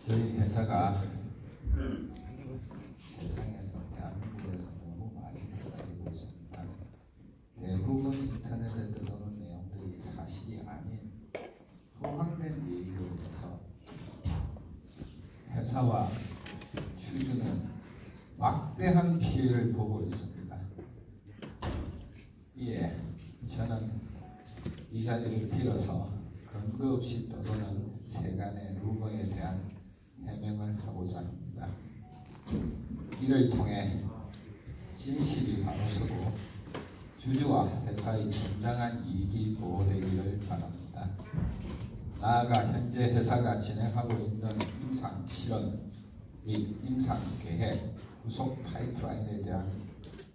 저희 회사가 세상에서 대한민국에서 너무 많이 퍼지고 있습니다. 대부분 인터넷에 떠도는 내용들이 사실이 아닌 허황된 얘기로 인해서 회사와 주주는 막대한 피해를 보고 있습니다. 이에 저는 이 자리를 빌어서 근거 없이 떠도는 세간의 루머에 대한 해명을 하고자 합니다. 이를 통해 진실이 바로서고 주주와 회사의 정당한 이익이 보호되기를 바랍니다. 나아가 현재 회사가 진행하고 있는 임상 실현 및 임상 계획, 구속 파이프라인에 대한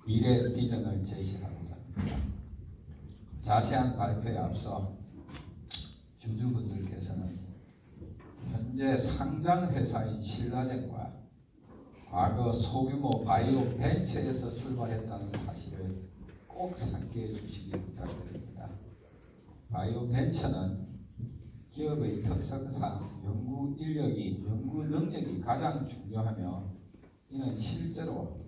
미래 비전을 제시하고자 합니다. 자세한 발표에 앞서 주주분들께서는 현재 상장 회사인 신라젠과 과거 소규모 바이오 벤처에서 출발했다는 사실을 꼭 상기해 주시기 부탁드립니다. 바이오 벤처는 기업의 특성상 연구 인력이, 연구 능력이 가장 중요하며 이는 실제로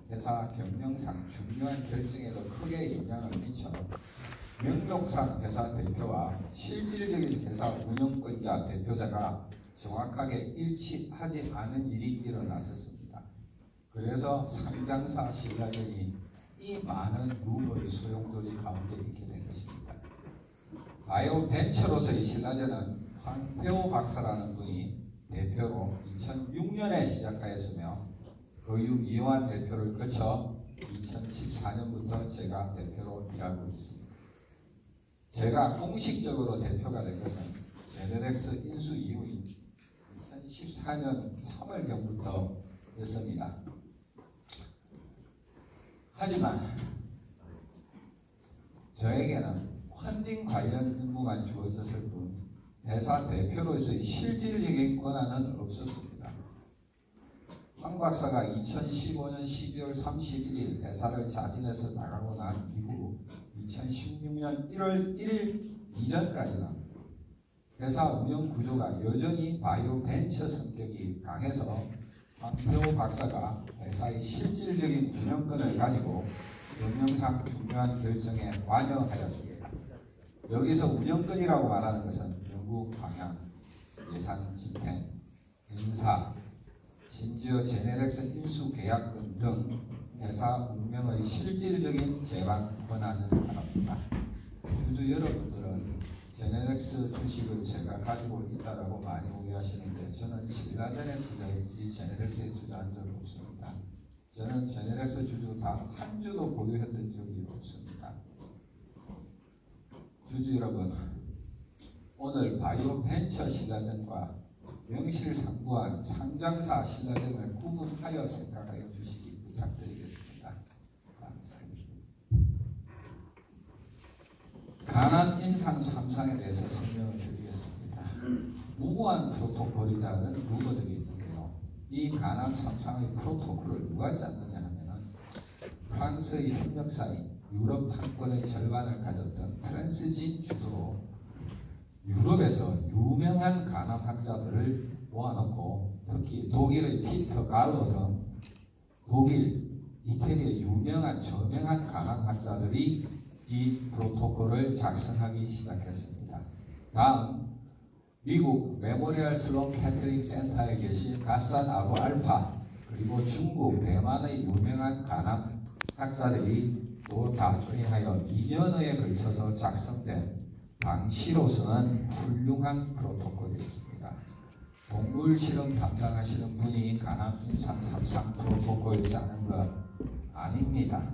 회사 경영상 중요한 결정에도 크게 영향을 미쳐 명목상 회사 대표와 실질적인 회사 운영권자 대표자가 정확하게 일치하지 않은 일이 일어났었습니다. 그래서 상장사 신라젠이 이 많은 루머의 소용돌이 가운데 있게 된 것입니다. 바이오 벤처로서의 신라젠은 황태호 박사라는 분이 대표로 2006년에 시작하였으며 그 이후 이완 대표를 거쳐 2014년부터 제가 대표로 일하고 있습니다. 제가 공식적으로 대표가 된 것은 제네렉스 인수 이후인 2014년 3월경부터였습니다. 하지만 저에게는 펀딩 관련 임무만 주어졌을 뿐 회사 대표로서의 실질적인 권한은 없었습니다. 황 박사가 2015년 12월 31일 회사를 자진해서 나가고 난 이후 2016년 1월 1일 이전까지는 회사 운영 구조가 여전히 바이오 벤처 성격이 강해서 황태호 박사가 회사의 실질적인 운영권을 가지고 경영상 중요한 결정에 관여하였습니다. 여기서 운영권이라고 말하는 것은 연구 방향, 예산 집행, 인사, 심지어 제네렉스 인수 계약권 등 회사 운영의 실질적인 제반 권한을 말합니다. 주주 여러분들은 제네렉스 주식을 제가 가지고 있다라고 많이 오해하시는데 저는 신라젠에 투자했지 제네렉스에 투자한 적이 없습니다. 저는 제네렉스 주주 단 한 주도 보유했던 적이 없습니다. 주주 여러분, 오늘 바이오 벤처 신라젠과 명실상부한 상장사 신라젠을 구분하여 생각하여 주시기 부탁드리겠습니다. 감사합니다. 간암 임상 3상에 대해서 설명을 드리겠습니다. 무모한 프로토콜이라는 루머들이 있는데요. 이 간암 3상의 프로토콜을 누가 짰느냐 하면은 프랑스의 협력사인 유럽 판권의 절반을 가졌던 프랜스진 주도로 유럽에서 유명한 간암학자들을 모아놓고 특히 독일의 피터 갈로 등 독일, 이태리의 유명한 저명한 간암학자들이 이 프로토콜을 작성하기 시작했습니다. 다음 미국 메모리얼 슬론 캐터릭 센터에 계신 가산 아부 알파 그리고 중국, 대만의 유명한 간암학자들이 또 다 조인하여 2년여에 걸쳐서 작성된 당시로서는 훌륭한 프로토콜이었습니다. 동물 실험 담당하시는 분이 간암 임상 3상 프로토콜 짜는 것 아닙니다.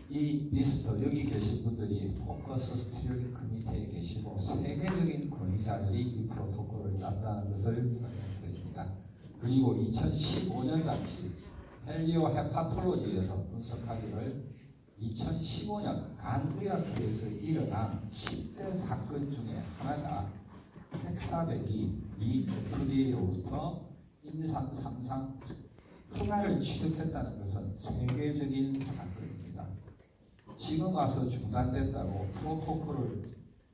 이 리스트 여기 계신 분들이 포커스 스티어링 커미티에 계시고 세계적인 권위자들이 이 프로토콜을 짰다는 것을 설명드립니다. 그리고 2015년 당시 헬리오 헤파톨로지에서 분석하기를 2015년 간의학회에서 일어난 10대 사건 중에 하나가 헥사백이 이 FDA로부터 임상 3상 허가를 취득했다는 것은 세계적인 사건입니다. 지금 와서 중단됐다고 프로토콜을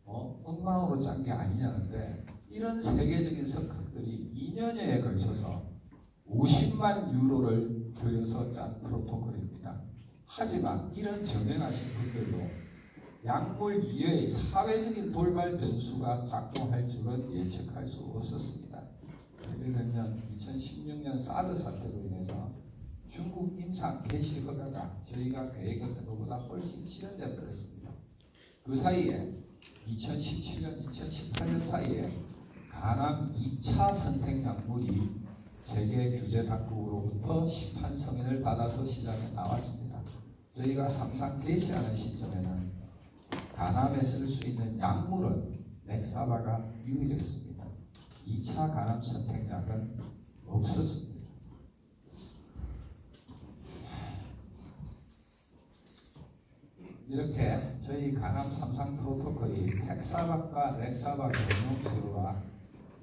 엉망으로 짠 게 아니냐는데 이런 세계적인 석학들이 2년여에 걸쳐서 50만 유로를 들여서 짠 프로토콜입니다. 하지만 이런 저명하신 분들도 약물 이외의 사회적인 돌발 변수가 작동할 줄은 예측할 수 없었습니다. 예를 들면 2016년 사드 사태로 인해서 중국 임상 개시 허가가 저희가 계획했던 것보다 훨씬 지연돼 버렸습니다. 그 사이에 2017년, 2018년 사이에 간암 2차 선택 약물이 세계 규제 당국으로부터 심판 승인을 받아서 시장에 나왔습니다. 저희가 삼상 개시하는 시점에는 간암에 쓸 수 있는 약물은 렉사바가 유일했습니다. 2차 간암 선택약은 없었습니다. 이렇게 저희 간암 3상 프로토콜이 렉사바과 렉사바 전용 치료와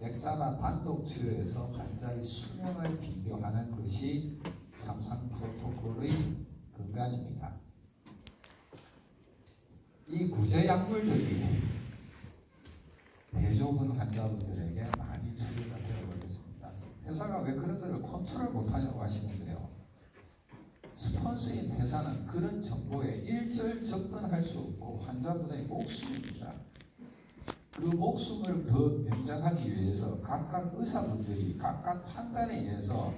렉사바 단독 치료에서 환자의 수명을 비교하는 것이 3상 프로토콜의 근간입니다. 이 구제 약물들이 대조군 환자분들에게 많이 투여가 되어버렸습니다. 회사가 왜 그런 것을 컨트롤 못하냐고 하시는데요. 스폰서인 회사는 그런 정보에 일절 접근할 수 없고 환자분의 목숨입니다. 그 목숨을 더 연장하기 위해서 각각 의사분들이 각각 판단에 의해서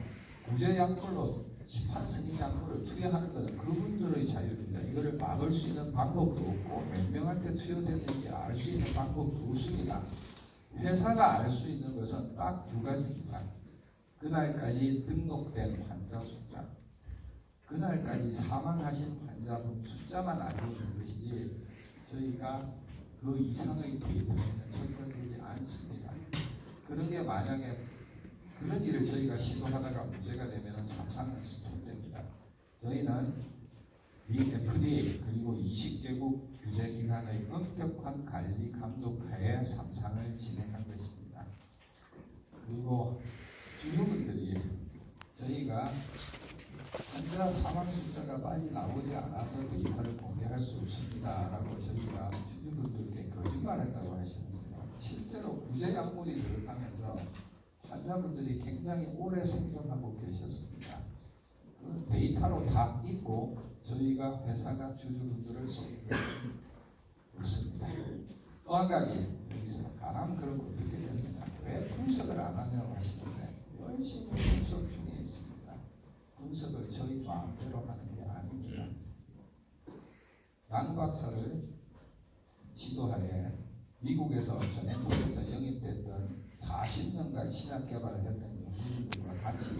구제 약물로 심판 승인 약물을 투여하는 것은 그분들의 자유입니다. 이거를 막을 수 있는 방법도 없고 몇 명한테 투여되는지 알 수 있는 방법도 없습니다. 회사가 알 수 있는 것은 딱 두 가지입니다. 그날까지 등록된 환자 숫자, 그날까지 사망하신 환자분 숫자만 알고 있는 것이지 저희가 그 이상의 데이터는 접근되지 않습니다. 그런 게 만약에 그런 일을 저희가 시도하다가 문제가 되면 삼상은 스톱됩니다. 저희는 이 FDA 그리고 20개국 규제기관의 엄격한 관리 감독하에 삼상을 진행한 것입니다. 그리고 주주분들이 저희가 환자 사망 숫자가 빨리 나오지 않아서 데이터를 공개할 수 없습니다 라고 저희가 주주분들께 거짓말했다고 하시는데요. 실제로 구제 약물이 들어가면서 환자분들이 굉장히 오래 생존하고 계셨습니다. 그 데이터로 다 있고 저희가 회사가 주주분들을 쏘는 것은 없습니다. 또 한 가지 여기서 간암 그런 거 어떻게 됐느냐, 왜 분석을 안 하냐고 하시는데 열심히 분석 중에 있습니다. 분석을 저희 마음대로 하는 게 아닙니다. 양 박사를 지도하에 미국에서 전행국에서 영입됐던 40년간 신약 개발을 했던 연구진들과 같이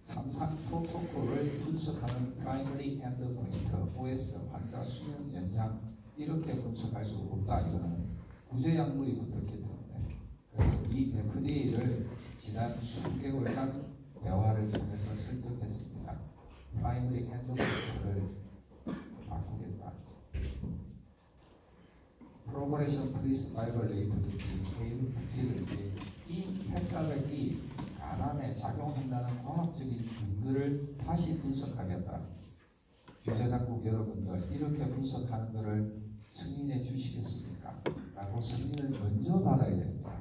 삼상 프로토콜을 분석하는 프라이머리 엔드포인트 OS 환자 수명 연장 이렇게 분석할 수 없다. 이거는 구제 약물이 붙었기 때문에 그래서 이 FDA를 지난 20개월간 대화를 통해서 설득했습니다. 프라이머리 엔드포인트를 바꾸겠다. 프로그레션 프리 서바이벌 레이트든지 AFP든지 이 핵사백이 간암에 작용한다는 과학적인 근거를 다시 분석하겠다. 규제당국 여러분들 이렇게 분석하는 것을 승인해 주시겠습니까? 라고 승인을 먼저 받아야 됩니다.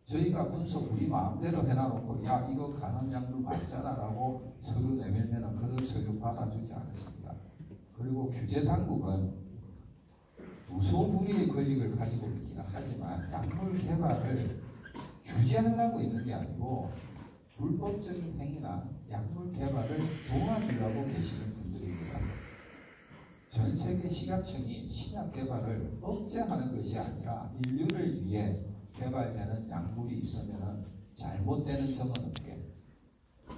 저희가 분석 우리 마음대로 해놔놓고 야 이거 간암약물 맞잖아 라고 서류 내밀면 그런 서류 받아주지 않습니다. 그리고 규제당국은 무소불위의 권력을 가지고 있기는 하지만 약물 개발을 규제하려고 있는 게 아니고 불법적인 행위나 약물 개발을 도와주려고 계시는 분들입니다. 전 세계 식약청이 신약 개발을 억제하는 것이 아니라 인류를 위해 개발되는 약물이 있으면 잘못되는 점은 없게.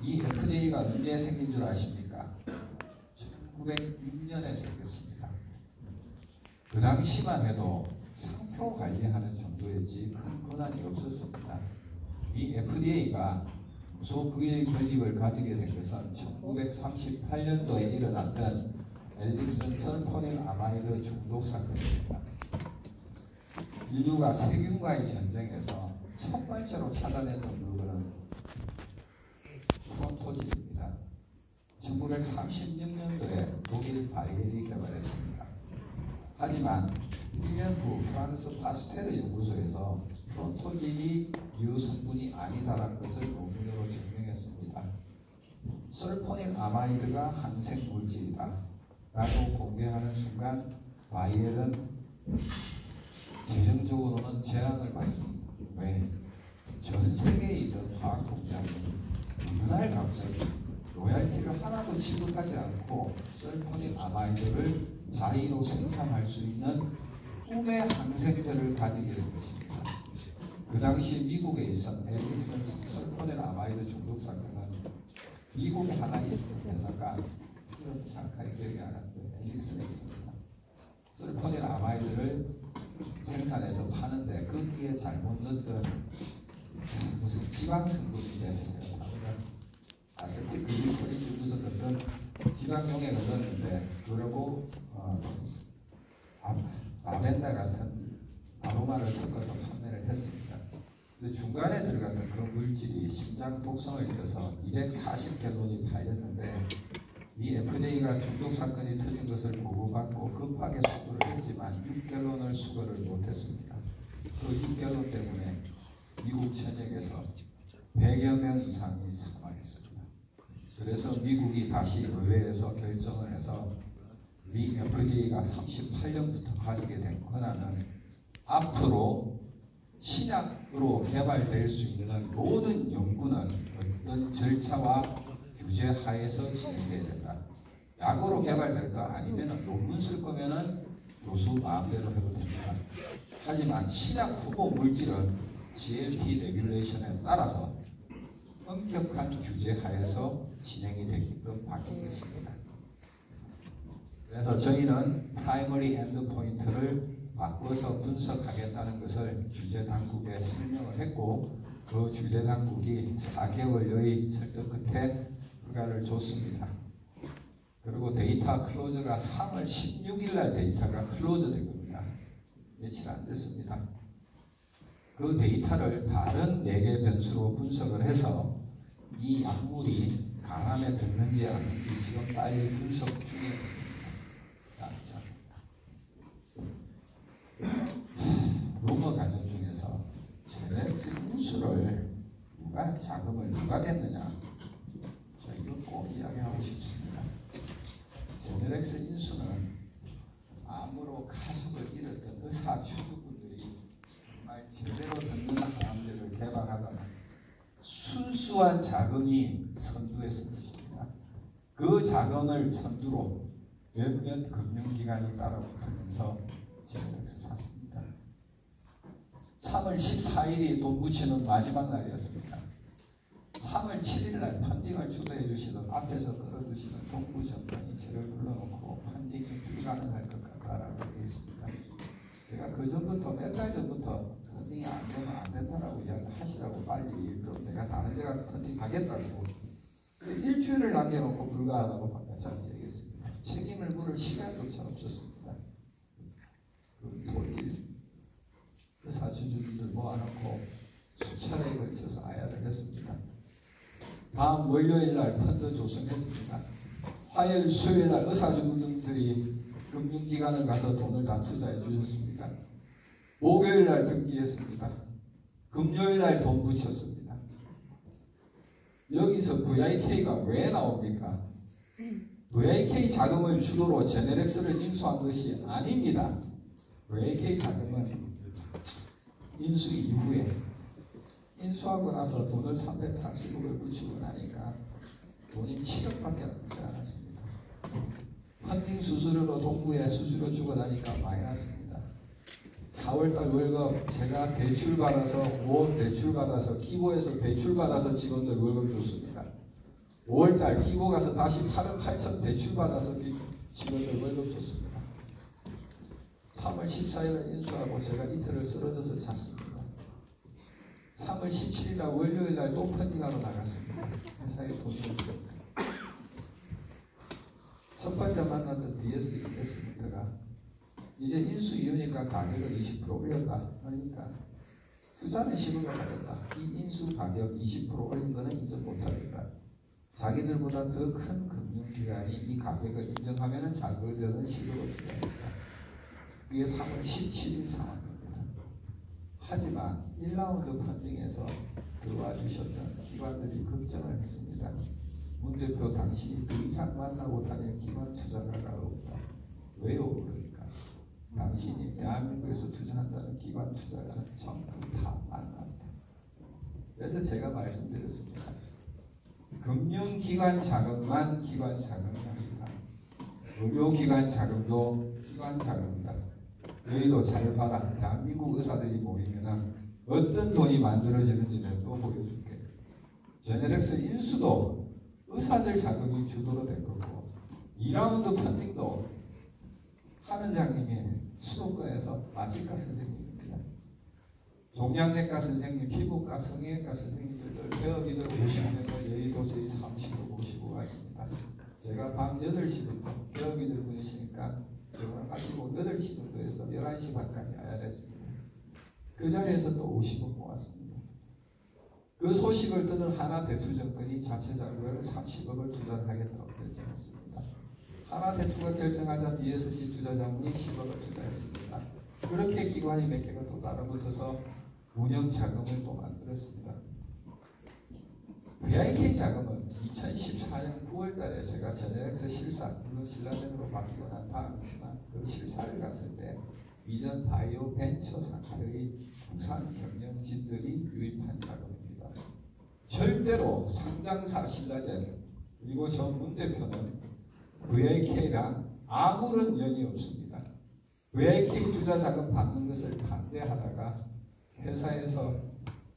이 FDA가 언제 생긴 줄 아십니까? 1906년에 생겼습니다. 그 당시만 해도 상표 관리하는 정도였지 큰 권한이 없었습니다. 이 FDA가 무소불위의 권력을 가지게 된 것은 1938년도에 일어났던 엘릭슨 설포닐 아마이드 중독 사건입니다. 인류가 세균과의 전쟁에서 첫 번째로 찾아냈던 물건은 프론토질입니다. 1936년도에 독일 바이에리 개발했습니다. 하지만 1년 후 프랑스 파스테르 연구소에서 프론토질이 유성분이 아니다라는 것을 논문으로 증명했습니다. 설포닐 아마이드가 항생 물질이다 라고 공개하는 순간 바이엘은 재정적으로는 재앙을 받습니다. 왜? 전 세계에 있던 화학 공장이 어느 날 갑자기 로얄티를 하나도 지급하지 않고 설포닐 아마이드를 자의로 생산할 수 있는 꿈의 항생제를 가지게 된 것입니다. 그 당시 미국에 있던 앨리슨 설포닐 아마이드 중독 사건은 미국에 하나 있었던 회사가 이름 정확하게 기억이 안 나는데 앨리슨에 있습니다. 설포닐 아마이드를 생산해서 파는데 거기에 잘못 넣었던 무슨 지방 성분인데 아세틸글리코린 무슨 어떤 지방용액을 넣었는데 그러고 라벤더 같은 아로마를 섞어서 판매를 했습니다. 근데 중간에 들어갔던 그 물질이 심장 독성을 일으켜서 240갤론이 팔렸는데 이 FDA가 중독 사건이 터진 것을 보고받고 급하게 수거를 했지만 6갤론을 수거를 못했습니다. 그 6갤론 때문에 미국 전역에서 100여 명 이상이 사망했습니다. 그래서 미국이 다시 의회에서 결정을 해서 미 FDA가 38년부터 가지게 된 권한은 앞으로 신약으로 개발될 수 있는 모든 연구는 어떤 절차와 규제 하에서 진행돼야 된다. 약으로 개발될 거 아니면 논문 쓸 거면은 교수 마음대로 해도 됩니다. 하지만 신약 후보 물질은 GLP 레귤레이션에 따라서 엄격한 규제 하에서 진행이 되게끔 바뀌겠습니다. 그래서 저희는 프라이머리 엔드 포인트를 바꿔서 분석하겠다는 것을 규제 당국에 설명을 했고 그 규제 당국이 4개월여의 설득 끝에 허가를 줬습니다. 그리고 데이터 클로즈가 3월 16일 날 데이터가 클로즈 된 겁니다. 며칠 안 됐습니다. 그 데이터를 다른 4개 변수로 분석을 해서 이 약물이 강암에 듣는지 아닌지 지금 빨리 분석 중에 있습니다. 루머 관련 중에서 제네렉스 인수를 자금을 누가 댔느냐, 저 이거 꼭 이야기하고 싶습니다. 제네렉스 인수는 암으로 가족을 잃었던 의사 추주분들이 정말 제대로 듣는 항암제를 개발하다가 순수한 자금이 선두했을 것입니다. 그 자금을 선두로 몇몇 금융기관이 따라붙으면서 제네렉스 샀습니다. 3월 14일이 돈 붙이는 마지막 날이었습니다. 3월 7일 날 펀딩을 주도해 주시던 앞에서 끌어주시는 동부 정권이 저를 불러놓고 펀딩이 불가능할 것 같다라고 얘기했습니다. 제가 그 전부터 몇 달 전부터 펀딩이 안 되면 안 된다라고 이야기하시라고 빨리 그럼 내가 다른 데 가서 펀딩 하겠다고 일주일을 남겨놓고 불가하다고 방금 얘기했습니다. 책임을 물을 시간조차 없었습니다. 그 토일 의사주주들 모아놓고 수차례에 걸쳐서 아야를 했습니다. 다음 월요일날 펀드 조성했습니다. 화요일 수요일날 의사주주들이 금융기관을 가서 돈을 다 투자해 주셨습니다. 목요일날 등기했습니다. 금요일날 돈 붙였습니다. 여기서 VIK가 왜 나옵니까? VIK 자금을 주도로 제네렉스를 인수한 것이 아닙니다. VIK 자금은 인수 이후에 인수하고 나서 돈을 340억을 붙이고 나니까 돈이 7억밖에 남지 않았습니다. 펀딩 수수료로 동부에 수수료 주고 나니까 마이너스입니다. 4월달 월급 제가 대출받아서 5억 대출받아서 기고에서 대출받아서 직원들 월급 줬습니다. 5월달 기고 가서 다시 8억 8천 대출받아서 직원들 월급 줬습니다. 3월 14일에 인수하고 제가 이틀을 쓰러져서 잤습니다. 3월 17일날 월요일날 또 펀딩하러 나갔습니다. 회사에 돈을 줬습니다. 첫 번째 만났던 DS 인베스트가 이제 인수 이후니까 가격을 20% 올렸다. 그러니까 투자는 10억을 하겠다. 이 인수 가격 20% 올린 거는 인정 못하겠다. 자기들보다 더 큰 금융기관이 이 가격을 인정하면 자기들은 10억을 투자합니다. 그게 3월 17일 상황입니다. 하지만 1라운드 펀딩에서 들어와 주셨던 기관들이 걱정을 했습니다. 문 대표 당신이 더 이상 만나고 다닐 기관 투자가가 없다. 왜요? 그러니까 당신이 대한민국에서 투자한다는 기관 투자가는 전부 다 만난다. 그래서 제가 말씀드렸습니다. 금융기관 자금만 기관 자금이 아니다. 의료기관 자금도 기관 자금이다. 너희도 잘 봐라. 대한민국 의사들이 모이면 어떤 돈이 만들어지는지를 또 보여줄게. 제네렉스 인수도 의사들 자금이 주도로 된 거고 2라운드 펀딩도 한은장님이 수도권에서 마취과 선생님입니다. 종양내과 선생님, 피부과, 성형외과 선생님들 배우기들 오시면서 여의도저희 사무실로 모시고 왔습니다. 제가 밤 8시부터 배우기들 보내시니까 영어를 하시고 8시 정도에서 11시 반까지 와야 됐습니다. 그 자리에서 또 50억 모았습니다. 그 소식을 듣는 하나대투증권이 자체 자료를 30억을 투자하겠다고 결정했습니다. 하나대투가 결정하자 DSC 투자자문이 10억을 투자했습니다. 그렇게 기관이 몇 개가 또 따라붙어서 운영 자금을 또 만들었습니다. VIK 자금은 2014년 9월달에 제가 제네렉스 실사, 물론 신라젠으로 바뀌고 난 다음이지만 그 실사를 갔을 때 이전 바이오 벤처 상태의 부산 경영진들이 유입한 자금입니다. 절대로 상장사 신라젠 그리고 저 문 대표는 VIK랑 아무런 연이 없습니다. VIK 투자 자금 받는 것을 반대하다가 회사에서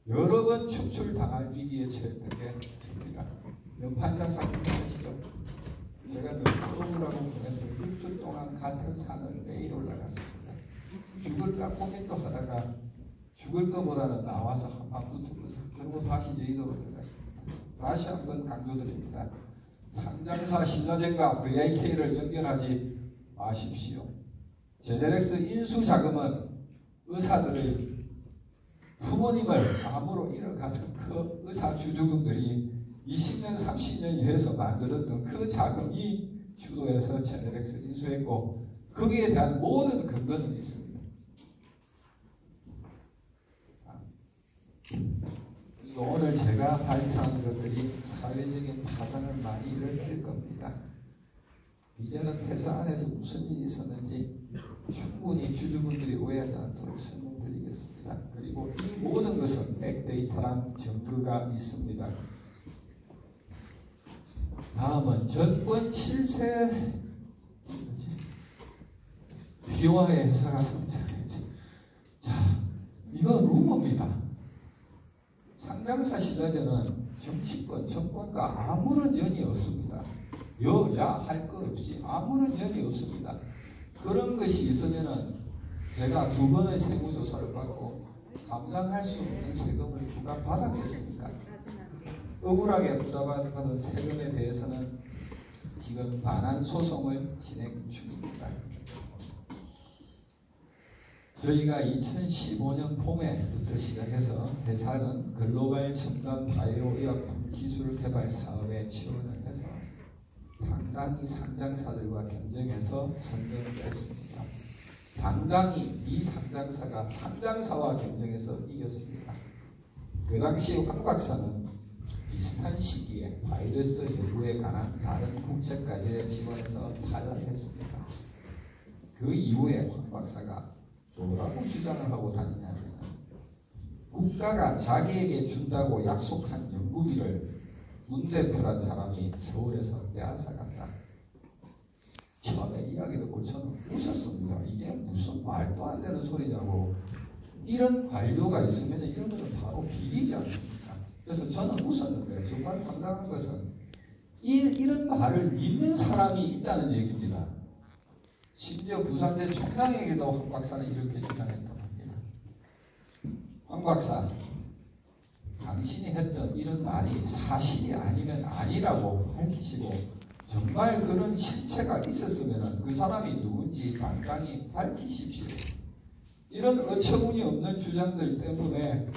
여러 번 축출당할 위기에 처했던 게 저입니다. 연판장 사건 아시죠? 제가 너무라고 보내서 6주 동안 같은 산을 매일 올라갔습니다. 죽을까 고민도 하다가 죽을 것보다는 나와서 한방 붙어보자. 그리고 다시 여의도로 들어갔습니다. 다시 한번 강조드립니다. 상장사 신라젠과 VIK를 연결하지 마십시오. 제네렉스 인수 자금은 의사들의 부모님을 암으로 잃어가는 그 의사 주주분들이 20년, 30년 일해서 만들었던 그 자금이 주도해서 제네렉스 인수했고 거기에 대한 모든 근거는 있습니다. 그리고 오늘 제가 발표하는 것들이 사회적인 파장을 많이 일으킬 겁니다. 이제는 회사 안에서 무슨 일이 있었는지 충분히 주주분들이 오해하지 않도록 설명드리겠습니다. 그리고 이 모든 것은 백데이터랑 증거가 있습니다. 다음은 정권 7세 비화의 회사가 성장했지. 자, 이거 루머입니다. 상장사 신라젠은 정치권, 정권과 아무런 연이 없습니다. 여야 할 것 없이 아무런 연이 없습니다. 그런 것이 있으면은 제가 2번의 세무조사를 받고 감당할 수 없는 세금을 부과받았겠습니까? 억울하게 부과받은 세금에 대해서는 지금 반환 소송을 진행 중입니다. 저희가 2015년 봄에부터 시작해서 회사는 글로벌 첨단 바이오 의약품 기술 개발 사업에 지원을 해서 당당히 상장사들과 경쟁해서 선정을 했습니다. 당당히 이 상장사가 상장사와 경쟁해서 이겼습니다. 그 당시 황 박사는 비슷한 시기에 바이러스 연구에 관한 다른 국제까지의 지원에서 탈락했습니다. 그 이후에 황 박사가 뭐라고 주장을 하고 다니냐면 국가가 자기에게 준다고 약속한 연구비를 문 대표란 사람이 서울에서 빼앗아간다. 처음에 이야기 듣고 저는 웃었습니다. 이게 무슨 말도 안 되는 소리냐고. 이런 관료가 있으면 이런 것은 바로 비리지 않습니까? 그래서 저는 웃었는데 정말 황당한 것은 이런 말을 믿는 사람이 있다는 얘기입니다. 심지어 부산대 총장에게도 황 박사는 이렇게 주장했다고 합니다. 황 박사, 당신이 했던 이런 말이 사실이 아니면 아니라고 밝히시고 정말 그런 실체가 있었으면 그 사람이 누군지 당당히 밝히십시오. 이런 어처구니 없는 주장들 때문에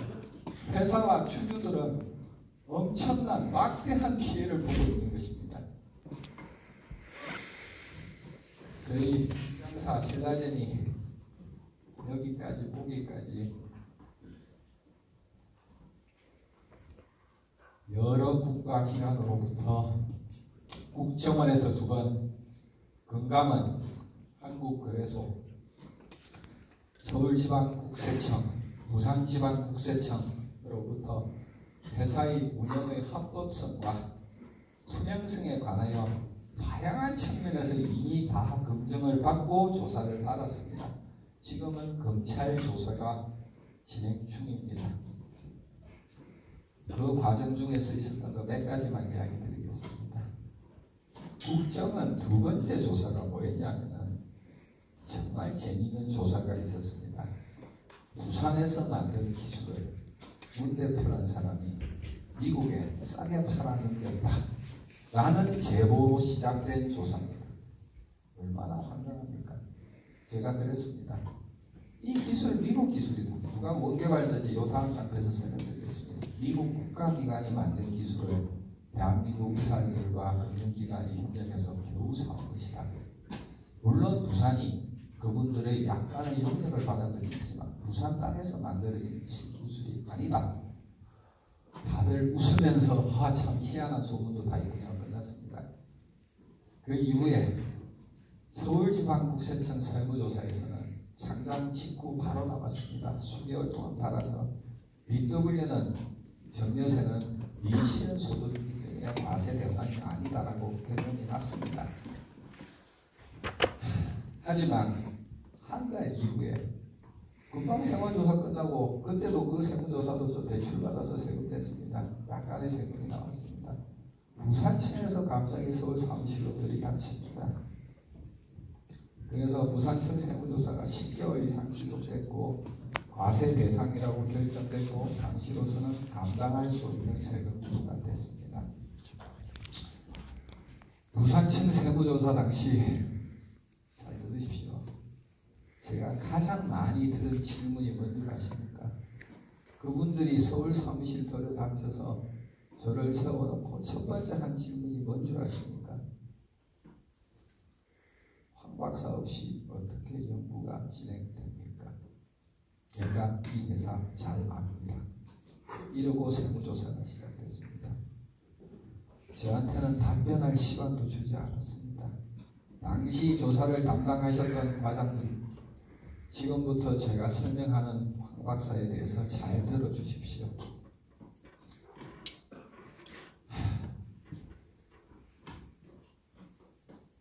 회사와 주주들은 엄청난 막대한 피해를 보고 있는 것입니다. 저희 상장사 신라젠이 여기까지 보기까지 여러 국가기관으로부터 국정원에서 2번, 금감원, 한국거래소, 서울지방국세청, 부산지방국세청으로부터 회사의 운영의 합법성과 투명성에 관하여 다양한 측면에서 이미 다 검증을 받고 조사를 받았습니다. 지금은 검찰 조사가 진행 중입니다. 그 과정 중에서 있었던 거 몇 가지만 이야기 드리겠습니다. 국정원 2번째 조사가 뭐였냐면 정말 재미있는 조사가 있었습니다. 부산에서 만든 기술을 문 대표라는 사람이 미국에 싸게 팔아넘겼다 라는 제보로 시작된 조사입니다. 얼마나 황당합니까? 제가 그랬습니다. 이 기술 미국 기술이다. 누가 원개발자지 요 다음 장표에서 설명드리겠습니다. 미국 국가기관이 만든 기술을 대한민국 의사들과 금융기관이 협력해서 겨우 사온 것이다. 물론 부산이 그분들의 약간의 협력을 받은 것이 있지만 부산 땅에서 만들어진 기술이 아니다. 다들 웃으면서 참 희한한 소문도 다 있군요. 끝났습니다. 그 이후에 서울지방국세청 세무조사에서는 상장 직후 바로 나왔습니다. 수개월 동안 받아서 BW는 정여세는 미실현 소득이기 때문에 과세 대상이 아니다라고 결론이 났습니다. 하지만 한 달 이후에 금방 세무조사 끝나고 그때도 그 세무조사도 대출받아서 세금 냈습니다. 약간의 세금이 나왔습니다. 부산청에서 갑자기 서울 사무실로 들이닥칩니다. 그래서 부산청 세무조사가 10개월 이상 지속됐고 과세 대상이라고 결정됐고 당시로서는 감당할 수 없는 세금 부과됐습니다. 부산청 세무조사 당시 잘 들으십시오. 제가 가장 많이 들은 질문이 뭔지 아십니까? 그분들이 서울 사무실 들어닥쳐서 저를 세워놓고 첫 번째 한 질문이 뭔지 아십니까? 황 박사 없이 어떻게 연구가 진행됩니까? 제가 이 회사 잘 압니다. 이러고 세무조사가 시작됐습니다. 저한테는 답변할 시간도 주지 않았습니다. 당시 조사를 담당하셨던 과장님, 지금부터 제가 설명하는 황 박사에 대해서 잘 들어주십시오.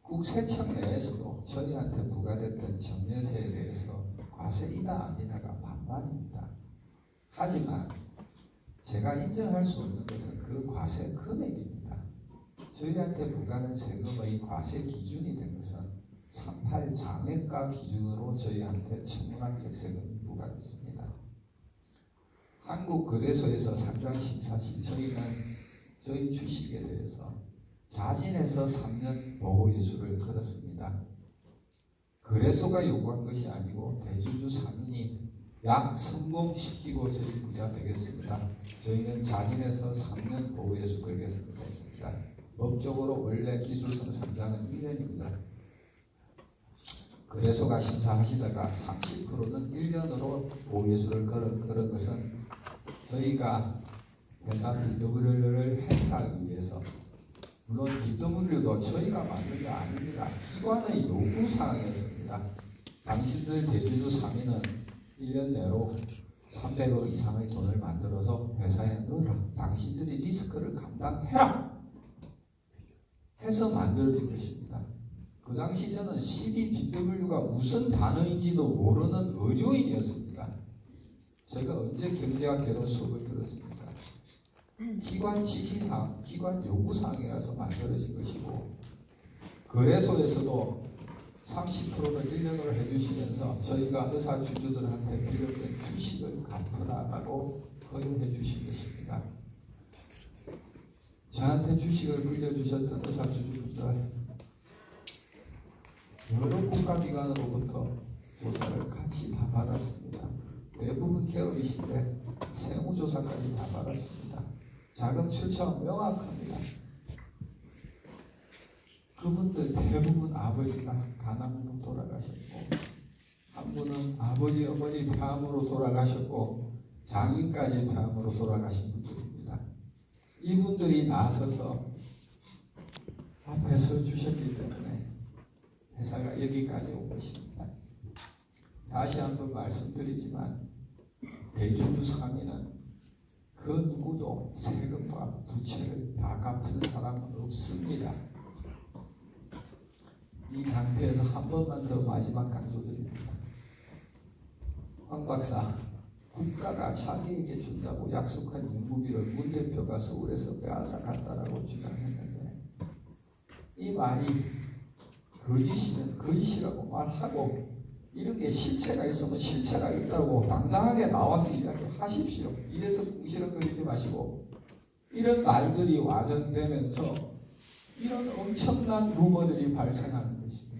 국세청 내에서도 저희한테 부과됐던 정여세에 대해서 과세이다 아니다가 반반입니다. 하지만 제가 인정할 수 없는 것은 그 과세 금액입니다. 저희한테 부과하는 세금의 과세 기준이 된 것은 38 장외가 기준으로 저희한테 천문학적 세금이 부과됐습니다. 한국거래소에서 상장심사 시 저희는 저희 주식에 대해서 자진해서 3년 보호예수를 걸었습니다. 거래소가 요구한 것이 아니고 대주주 상인이 약 성공시키고 저희 부자 되겠습니다. 저희는 자진해서 3년 보호예수 걸겠습니다. 했습니다. 법적으로 원래 기술성 상장은 1년입니다. 거래소가 심사하시다가 30%는 1년으로 보호예수를 걸은 것은 저희가 회사 BW를 행사하기 위해서, 물론 BW도 저희가 만든 게 아닙니다. 기관의 요구사항이었습니다. 당신들 대주주 상인은 1년 내로 300억 이상의 돈을 만들어서 회사에 넣어라. 당신들이 리스크를 감당해라. 해서 만들어진 것입니다. 그 당시 저는 CDBW가 무슨 단어인지도 모르는 의료인이었습니다. 제가 언제 경제학개론 수업을 들었습니까? 기관 지시사항, 기관 요구사항이라서 만들어진 것이고, 거래소에서도 30%를 1년으로 해주시면서 저희가 의사 주주들한테 빌렸던 주식을 갚으라고 허용해 주신 것입니다. 저한테 주식을 빌려주셨던 의사 주주분들 여러 국가기관으로부터 조사를 같이 다 받았습니다. 대부분 기업이신데 세무조사까지 다 받았습니다. 자금 출처가 명확합니다. 그분들 대부분 아버지가 가난으로 돌아가셨고 한 분은 아버지 어머니 폐암으로 돌아가셨고 장인까지 폐암으로 돌아가신 분들입니다. 이분들이 나서서 앞에 서 주셨기 때문에 회사가 여기까지 온 것입니다. 다시 한번 말씀드리지만 대주주 상인은 그 누구도 세금과 부채를 다 갚은 사람은 없습니다. 이 상태에서 한 번만 더 마지막 강조드립니다. 황 박사, 국가가 자기에게 준다고 약속한 인구비를 문 대표가 서울에서 빼앗아 갔다라고 주장했는데 이 말이 거짓이면 거짓이라고 말하고 이런 게 실체가 있으면 실체가 있다고 당당하게 나와서 이야기하십시오. 이래서 궁시렁거리지 마시고 이런 말들이 와전되면서 이런 엄청난 루머들이 발생하는 것입니다.